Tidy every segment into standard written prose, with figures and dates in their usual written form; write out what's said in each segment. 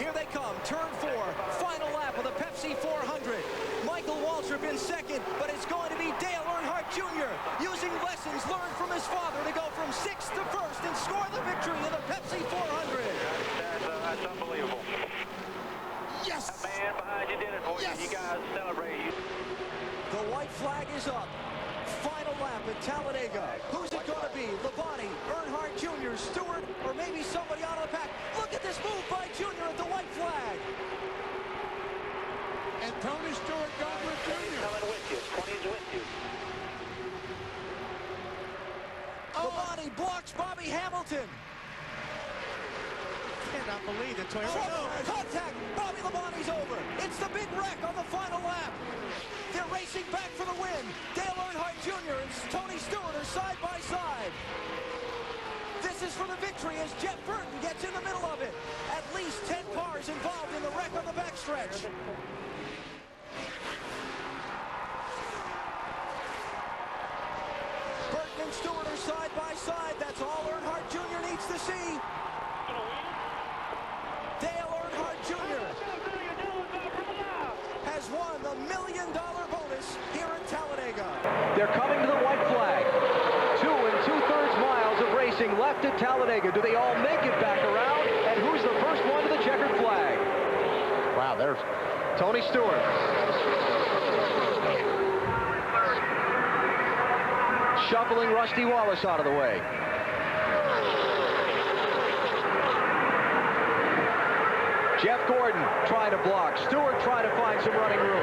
Here they come, turn 4, final lap of the Pepsi 400. Michael Waltrip in second, but it's going to be Dale Earnhardt Jr. using lessons learned from his father to go from 6th to 1st and score the victory in the Pepsi 400. That's unbelievable. Yes! That man behind you did it for you. You guys celebrate. The white flag is up. Final lap at Talladega. Who's it going to be? Labonte, Earnhardt Jr., Stewart, or maybe somebody out of the pack? Look at this move by Jr. at the white flag. And Tony Stewart got with Jr. Coming with you. 20's with you. Labonte blocks Bobby Hamilton. Cannot believe it. Contact. Bobby Labonte's over. It's the big wreck on the final lap. They're racing back for the win. Dale Earnhardt Jr. and Tony Stewart are side by side. This is for the victory as Jeff Burton gets in the middle of it. At least 10 cars involved in the wreck on the backstretch. Burton and Stewart are side by side. That's all Earnhardt Jr. needs to see. Dale Earnhardt Jr. has won the $1 million bonus here at Talladega. They're coming to the white flag. 2 2/3 miles of racing left at Talladega. Do they all make it back around? And who's the first one to the checkered flag? Wow, there's Tony Stewart. Shuffling Rusty Wallace out of the way. Jeff Gordon trying to block. Stewart trying to find some running room.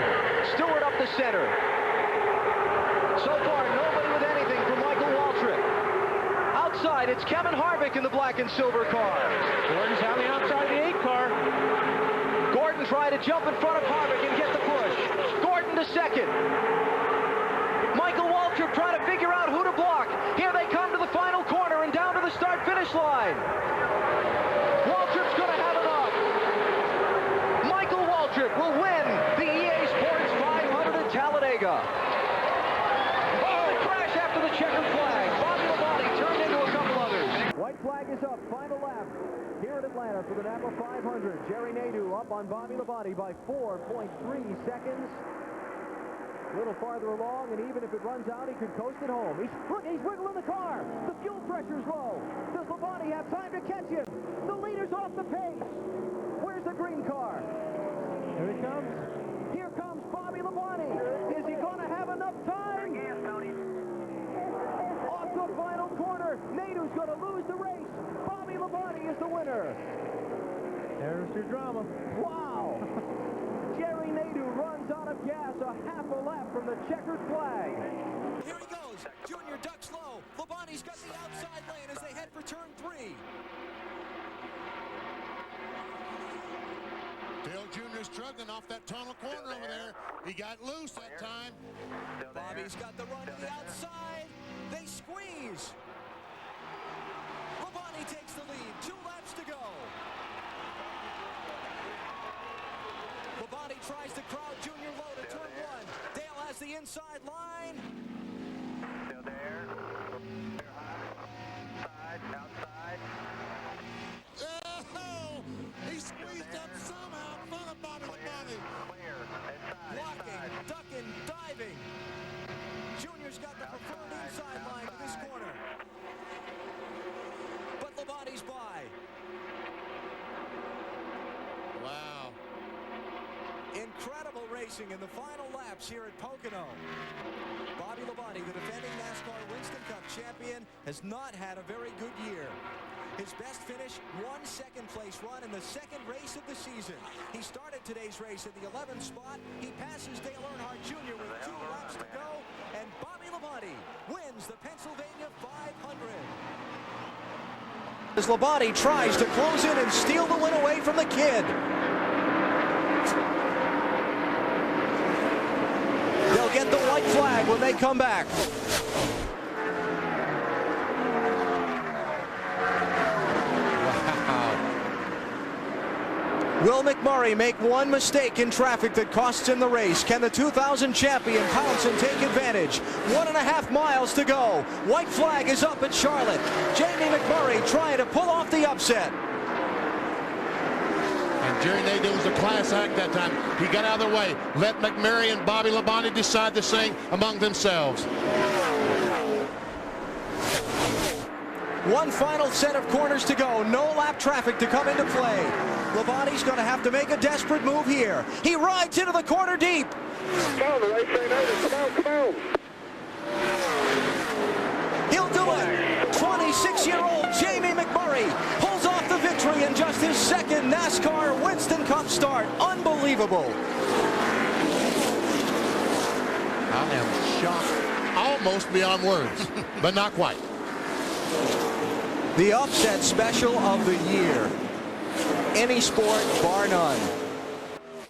Stewart up the center. So far, nobody with anything from Michael Waltrip. Outside, it's Kevin Harvick in the black and silver car. Gordon's on the outside of the 8 car. Gordon trying to jump in front of Harvick and get the push. Gordon to second. Michael Waltrip trying to figure out who to block. Here they come to the final corner and down to the start-finish line. Waltrip's going to have enough. Michael Waltrip will win the EA Sports 500 at Talladega. Oh, the crash after the checkered flag. Bobby Labonte turned into a couple others. White flag is up. Final lap here at Atlanta for the Napa 500. Jerry Nadeau up on Bobby Labonte by 4.3 seconds. A little farther along, and even if it runs out, he could coast it home. He's wiggling the car. The fuel pressure's low. Does Labonte have time to catch him? The leader's off the pace. Where's the green car? Here he comes. Here comes Bobby Labonte. Is he going to have enough time? Off the final corner. Nadeau's going to lose the race. Bobby Labonte is the winner. There's your drama. Wow. Jerry Nadeau runs out of gas a half a lap from the checkered flag. Here he goes. Junior ducks low. Labonte's got the outside lane as they head for turn 3. Dale Jr. struggling off that tunnel corner over there. He got loose that time. Bobby's got the run to the outside. They squeeze. Labonte takes the lead. 2 laps to go. Labonte tries to crowd Junior low to turn 1. Dale has the inside line. Still there. They're high. Side, outside. Oh, he squeezed up somehow in front of Bobby Labonte. Clear. Inside. Blocking, ducking, diving. Junior's got the preferred inside line to this corner. But Labonte's by. Wow. Incredible racing in the final laps here at Pocono. Bobby Labonte, the defending NASCAR Winston Cup champion, has not had a very good year. His best finish, 1 second-place run in the 2nd race of the season. He started today's race at the 11th spot. He passes Dale Earnhardt Jr. with 2 laps to go, and Bobby Labonte wins the Pennsylvania 500. As Labonte tries to close in and steal the win away from the kid. They'll get the white flag when they come back. Will McMurray make one mistake in traffic that costs him the race? Can the 2000 champion pounce and take advantage? 1.5 miles to go. White flag is up at Charlotte. Jamie McMurray trying to pull off the upset. And Jerry Nadeau was a class act that time. He got out of the way. Let McMurray and Bobby Labonte decide this thing among themselves. One final set of corners to go. No lap traffic to come into play. Labonte's going to have to make a desperate move here. He rides into the corner deep. Come on, the race ain't over. Come on, come on. He'll do it. 26-year-old Jamie McMurray pulls off the victory in just his second NASCAR Winston Cup start. Unbelievable. I am shocked, almost beyond words, but not quite. The upset special of the year. Any sport, bar none.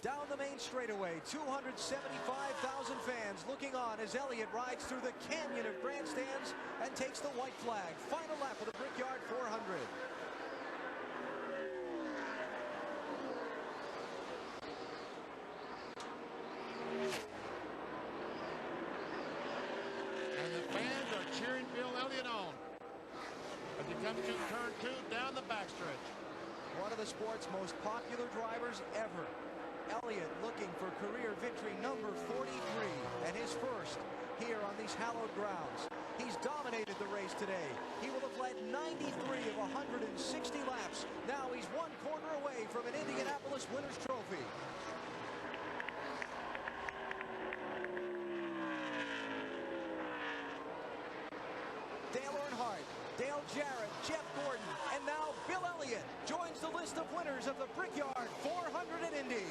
Down the main straightaway, 275,000 fans looking on as Elliott rides through the canyon of grandstands and takes the white flag. Final lap of the Brickyard 400. And the fans are cheering Bill Elliott on as he comes to turn 2 down the backstretch. One of the sport's most popular drivers ever. Elliott looking for career victory number 43 and his first here on these hallowed grounds. He's dominated the race today. He will have led 93 of 160 laps. Now he's one corner away from an Indianapolis Winners' Trophy. Dale Earnhardt, Dale Jarrett, Jeff Gordon, and now Bill Elliott joins the list of winners of the Brickyard 400 in Indy.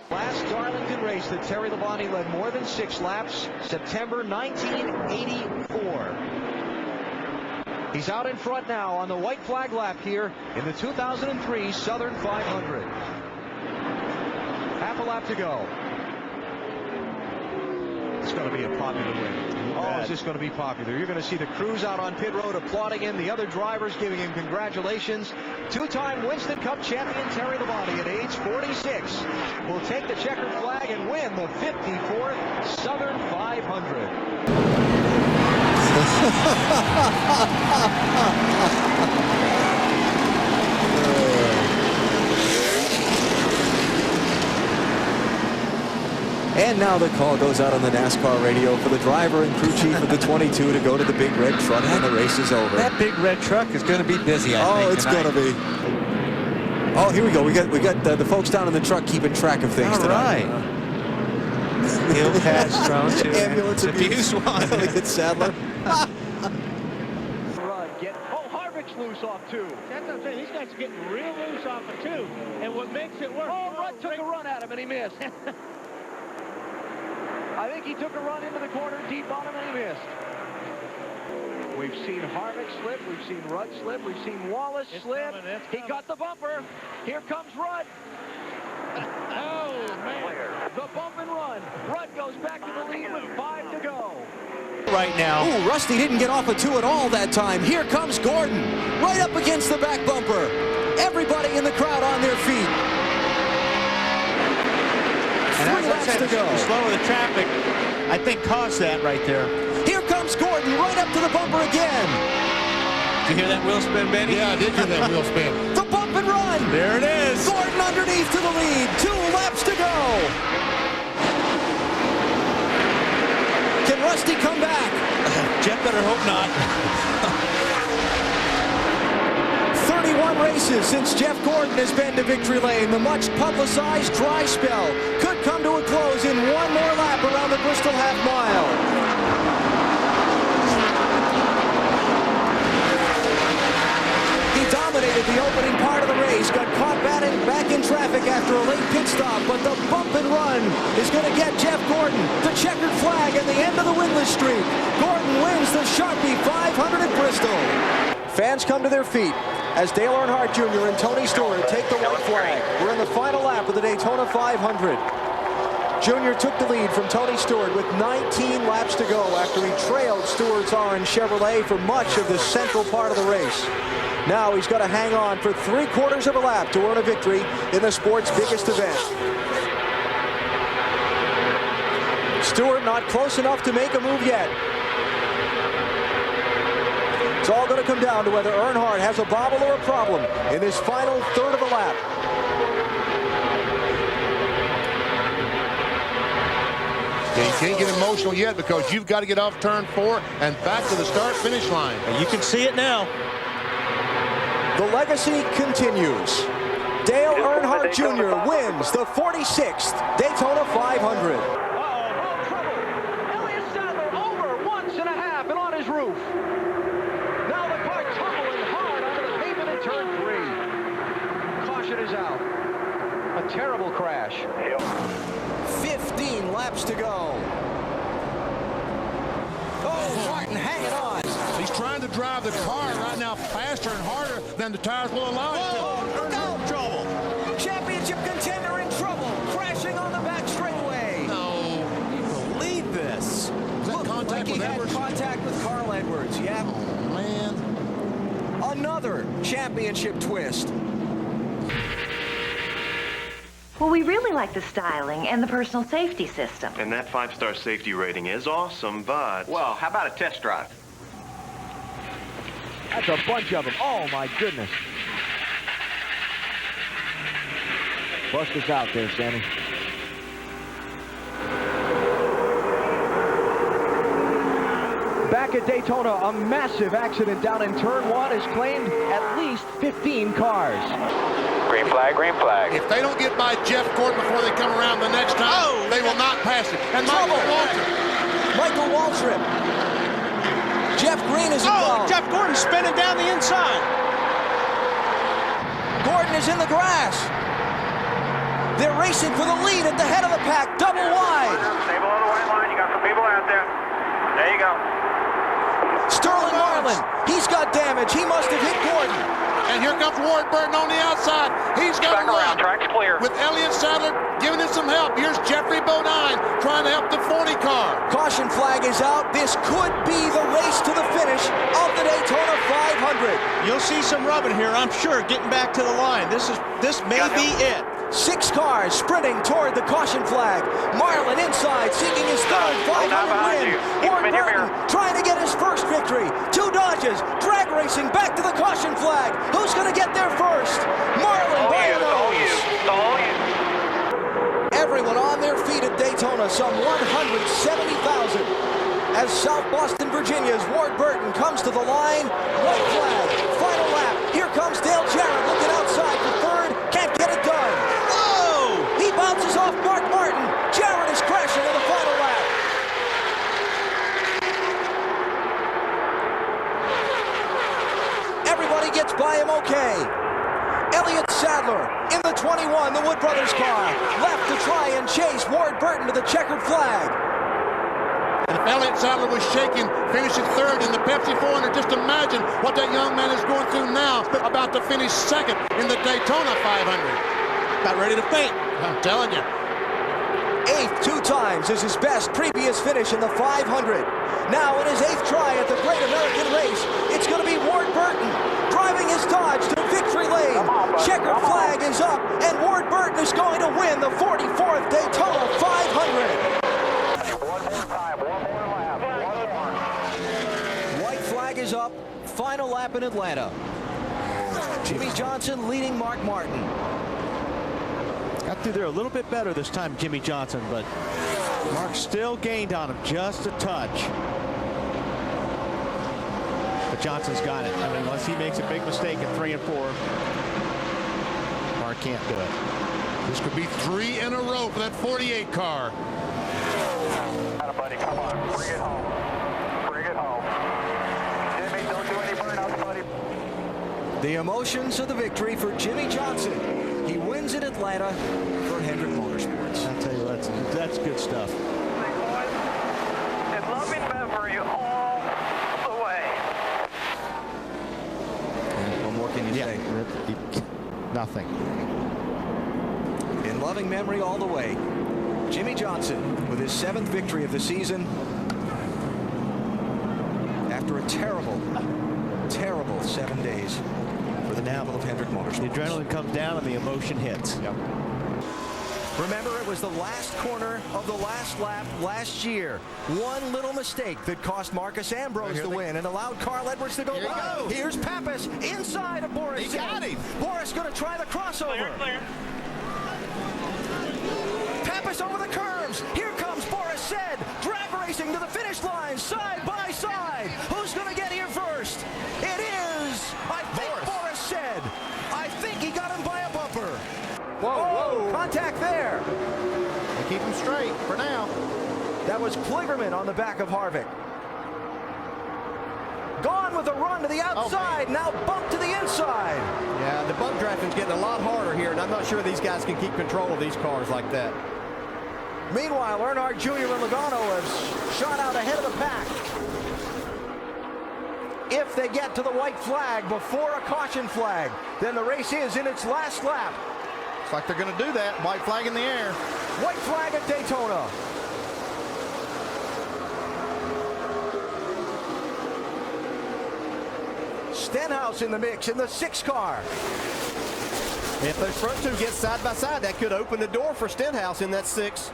Last Darlington race that Terry Labonte led more than 6 laps, September 1984. He's out in front now on the white flag lap here in the 2003 Southern 500. Half a lap to go. It's going to be a popular win. Oh, is this going to be popular? You're going to see the crews out on pit road applauding him, the other drivers giving him congratulations. Two-time Winston Cup champion Terry Labonte at age 46 will take the checkered flag and win the 54th Southern 500. And now the call goes out on the NASCAR radio for the driver and crew chief of the 22 to go to the big red truck when the race is over. That big red truck is going to be busy, I think. Oh, it's going to be. Oh, here we go. We got the folks down in the truck keeping track of things tonight. All right. Hill pass thrown to ambulance abuse. Elliott Sadler. Harvick's loose off 2. That's what I'm saying. These guys are getting real loose off of 2. And what makes it worse... Oh, Rudd took a run at him and he missed. I think he took a run into the corner, deep on him, and he missed. We've seen Harvick slip. We've seen Rudd slip. We've seen Wallace slip. He got the bumper. Here comes Rudd. Oh, man. The bump and run. Rudd goes back to the lead with 5 to go. Right now. Ooh, Rusty didn't get off of 2 at all that time. Here comes Gordon. Right up against the back bumper. Everybody in the crowd on their feet. And 3 laps to go. Slower the traffic, I think, caused that right there. Here comes Gordon, right up to the bumper again. Did you hear that wheel spin, Benny? Yeah, I did hear that wheel spin. The bump and run. There it is. Gordon underneath to the lead. 2 laps to go. Can Rusty come back? Jeff better hope not. 31 races since Jeff Gordon has been to victory lane. The much publicized dry spell could come to a close in 1 more lap around the Bristol half mile. He dominated the opening part of the race, got caught back in traffic after a late pit stop, but the bump and run is going to get Jeff Gordon the checkered flag at the end of the winless streak. Gordon wins the Sharpie 500 at Bristol. Fans come to their feet as Dale Earnhardt Jr. and Tony Stewart take the white flag. We're in the final lap of the Daytona 500. Jr. took the lead from Tony Stewart with 19 laps to go after he trailed Stewart's orange Chevrolet for much of the central part of the race. Now he's got to hang on for 3/4 of a lap to earn a victory in the sport's biggest event. Stewart not close enough to make a move yet. It's all going to come down to whether Earnhardt has a bobble or a problem in this final third of a lap. Yeah, you can't get emotional yet because you've got to get off turn 4 and back to the start-finish line. You can see it now. The legacy continues. Dale Earnhardt Jr. wins the 46th Daytona 500. Trouble. Elliott Sadler over once and a half and on his roof. Now the car tumbling hard onto the pavement in turn 3. Caution is out. A terrible crash. 15 laps to go. Oh, Martin hanging on. He's trying to drive the car right now faster and harder than the tires will allow him to. Earnhardt trouble. Championship contender in trouble. Crashing on the back straightaway. No. Believe this. Is that contact like he with had Edwards? contact with Carl Edwards. Yeah. Oh, man. Another championship twist. Well, we really like the styling and the personal safety system. And that 5-star safety rating is awesome, but... Well, how about a test drive? That's a bunch of them. Oh, my goodness. Bust us out there, Sammy. Back at Daytona, a massive accident down in turn 1 has claimed at least 15 cars. Green flag, green flag. If they don't get by Jeff Gordon before they come around the next time, they will not pass it. And Michael Waltrip. Jeff Green is involved. Jeff Gordon spinning down the inside. Gordon is in the grass. They're racing for the lead at the head of the pack, double wide. Stay below the white line. You got some people out there. There you go. Sterling Marlin, he's got damage. He must have hit Gordon. And here comes Ward Burton on the outside. He's got Back to around. run. Track's clear. With Elliott Sadler giving him some help. Here's Jeffrey Bodine trying to help the 40 car. Caution flag is out. This could be the race to the finish of the Daytona 500. You'll see some rubbing here, I'm sure, getting back to the line. This may be it. 6 cars sprinting toward the caution flag. Marlin inside, seeking his third 500 win. Ward Burton trying to get his first victory. 2 dodges, drag racing back to the caution flag. Who's going to get there first? Marlin by a nose. Everyone on their feet at Daytona, some 170,000. As South Boston, Virginia's Ward Burton comes to the line. White flag, final lap. Here comes Dale Jarrett looking outside for third. Can't get it done. Whoa! He bounces off Mark Martin. Jarrett is crashing in the final lap. Everybody gets by him okay. Elliott Sadler in the 21, the Wood Brothers car. Left to try and chase Ward Burton to the checkered flag. And if Elliott Sadler was shaking, finishing third in the Pepsi 400, just imagine what that young man is going through now, about to finish second in the Daytona 500. About ready to faint. I'm telling you. 8th 2 times is his best previous finish in the 500. Now in his 8th try at the Great American Race, it's going to be Ward Burton driving his Dodge to victory lane. Checkered flag is up, and Ward Burton is going to win the 44th Daytona 500. White flag is up. Final lap in Atlanta. Jimmy Johnson leading Mark Martin. Got through there a little bit better this time, Jimmy Johnson, but Mark still gained on him just a touch. But Johnson's got it. I mean, unless he makes a big mistake at 3 and 4, Mark can't do it. This could be 3 in a row for that 48 car. Buddy, come on. Bring it home. Bring it home. Jimmy, don't do any burnouts, buddy. The emotions of the victory for Jimmy Johnson. He wins in Atlanta for Hendrick Motorsports. I'll tell you, that's good stuff. In loving memory all the way. What more can you say? Nothing. In loving memory all the way. Jimmy Johnson with his 7th victory of the season after a terrible 7 days for the navel of Hendrick Motorsports. The adrenaline comes down and the emotion hits. Yep. Remember, it was the last corner of the last lap last year. One little mistake that cost Marcus Ambrose the win and allowed Carl Edwards to go by. Here's Pappas inside of Boris. He got him. Boris going to try the crossover. Clear. Pappas over the curves. Here comes Boris Said. contact there. They keep them straight for now. That was Kligerman on the back of Harvick. Gone with a run to the outside, now bump to the inside. Yeah, the bump drafting is getting a lot harder here, and I'm not sure these guys can keep control of these cars like that. Meanwhile, Earnhardt Jr. and Logano have shot out ahead of the pack. If they get to the white flag before a caution flag, then the race is in its last lap. Looks like they're going to do that. White flag in the air. White flag at Daytona. Stenhouse in the mix in the 6 car. If those front two get side by side, that could open the door for Stenhouse in that 6.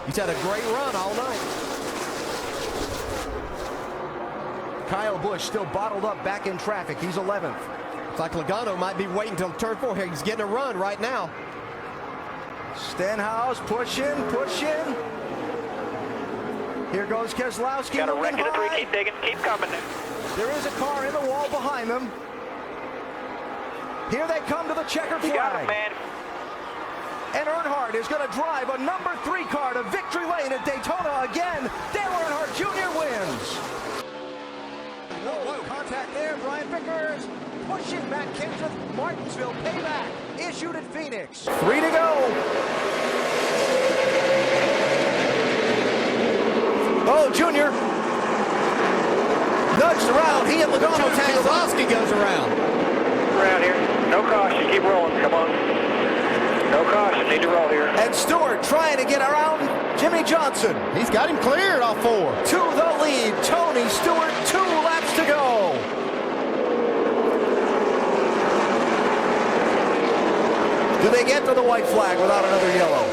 He's had a great run all night. Kyle Busch still bottled up back in traffic. He's 11th. It's like Logano might be waiting until turn 4 here. He's getting a run right now. Stenhouse pushing. Here goes Keselowski. Got a wreck in the 3. Keep digging. Keep coming. There is a car in the wall behind them. Here they come to the checkered flag. You got him, man. And Earnhardt is going to drive a number 3 car to victory lane at Daytona again. Dale Earnhardt Jr. wins. Whoa, contact there. Brian Vickers pushing Matt Kenseth. Martinsville payback issued at Phoenix. 3 to go. Oh, Junior nudged around. He and Logano tangled up. Keselowski goes around. Around here. No caution. Keep rolling. Come on. No caution. Need to roll here. And Stewart trying to get around Jimmy Johnson. He's got him cleared off 4. To the lead. Tony Stewart, 2 laps to go. Do they get to the white flag without another yellow?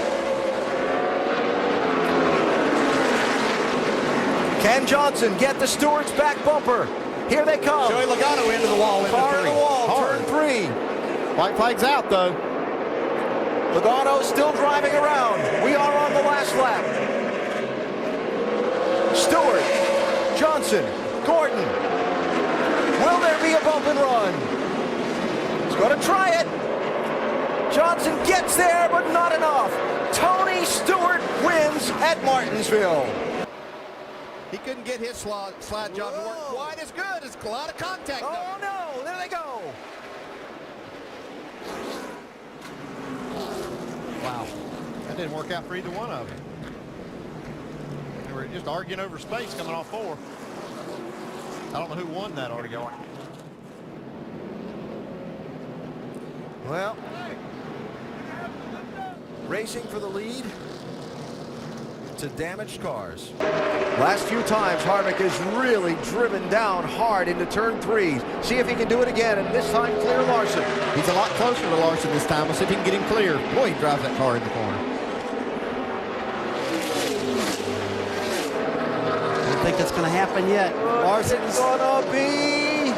Can Johnson get the Stewart's back bumper? Here they come. Joey Logano into the wall. Car in the wall, Hard. turn 3. White flag's out, though. Logano still driving around. We are on the last lap. Stewart, Johnson, Gordon. Will there be a bump and run? He's going to try it. Johnson gets there, but not enough. Tony Stewart wins at Martinsville. He couldn't get his slide job to work quite as good. It's a lot of contact. Oh, no. There they go. Wow. That didn't work out for either one of them. They were just arguing over space coming off 4. I don't know who won that argument. Well, racing for the lead to damaged cars. Last few times, Harvick has really driven down hard into turn 3. See if he can do it again, and this time clear Larson. He's a lot closer to Larson this time. We'll see if he can get him clear. Boy, he drives that car in the corner. I don't think that's going to happen yet. Larson's gonna be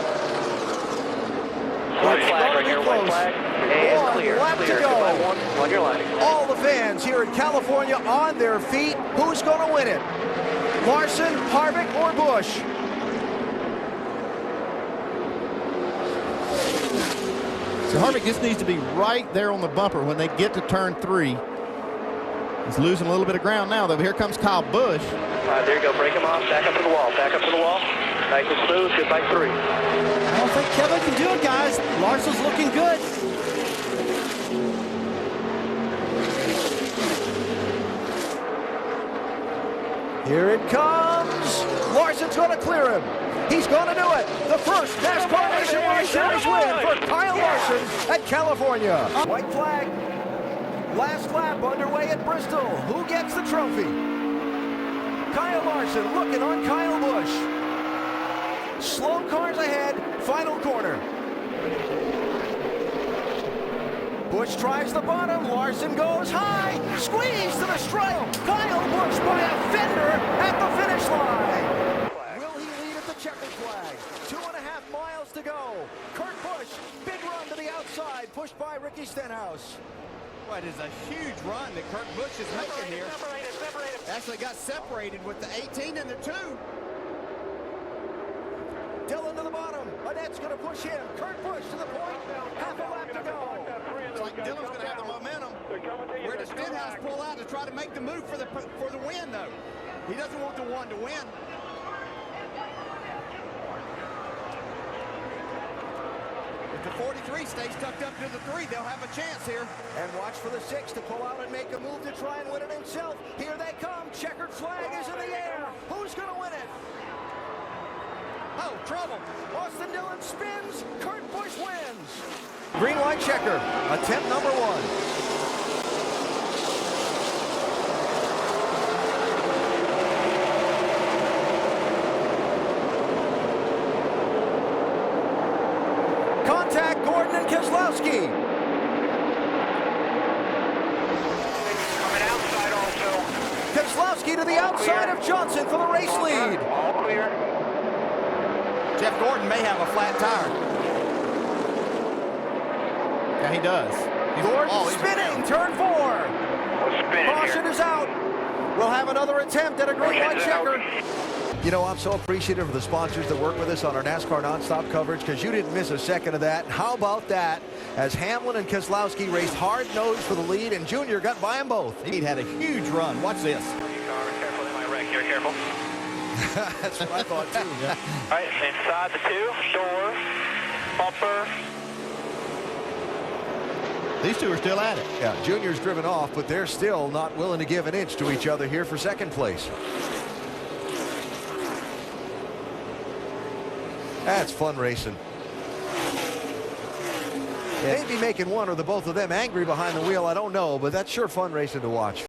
White flag right here. White flag. And clear. Lap to Clear. go. Goodbye, 1 on your line. All the fans here in California on their feet. Who's going to win it? Larson, Harvick, or Busch? So Harvick just needs to be right there on the bumper when they get to turn 3. He's losing a little bit of ground now, though. Here comes Kyle Busch. There you go. Break him off. Back up to the wall. Back up to the wall. Nice and smooth. Goodbye, 3. I don't think Kevin can do it, guys. Larson's looking good. Here it comes. Larson's going to clear him. He's going to do it. The first NASCAR Nationwide Series win for Kyle Larson at California. White flag. Last lap underway at Bristol. Who gets the trophy? Kyle Larson looking on Kyle Busch. Slow cars ahead. Final corner. Busch tries the bottom. Larson goes high. Squeeze to the stripe. Kyle Busch by a fender at the finish line. Will he lead at the checkered flag? 2.5 miles to go. Kurt Busch, big run to the outside, pushed by Ricky Stenhouse. Well, it is a huge run that Kurt Busch is making here. Actually got separated with the 18 and the 2. Dillon to the bottom. Annette's going to push him. Kurt Busch to the point. Half a lap to go. It's like Dillon's going to have the momentum. Stenhouse pull out to try to make the move for the win, though. He doesn't want the one to win. If the 43 stays tucked up to the 3, they'll have a chance here. And watch for the 6 to pull out and make a move to try and win it himself. Here they come. Checkered flag is in the air. Who's going to win it? Oh, trouble. Austin Dillon spins. Kurt Busch wins. Green white checker. Attempt number 1. Contact Gordon and Keselowski. Coming outside also. Keselowski to the outside of Johnson for the race lead. All clear. Jeff Gordon may have a flat tire. Yeah, he does. Gordon spinning, turn 4. We're spinning Caution here. is out. We'll have another attempt at a green white checker. You know, I'm so appreciative of the sponsors that work with us on our NASCAR nonstop coverage because you didn't miss a second of that. How about that? As Hamlin and Keselowski raced hard-nosed for the lead, and Junior got by them both. He had a huge run. Watch this. Careful, they might wreck here. Careful. That's what I thought, too. All right, inside the 2, door, bumper. These two are still at it. Yeah, Junior's driven off, but they're still not willing to give an inch to each other here for second place. That's fun racing. Maybe making one or the both of them angry behind the wheel, I don't know, but that's sure fun racing to watch.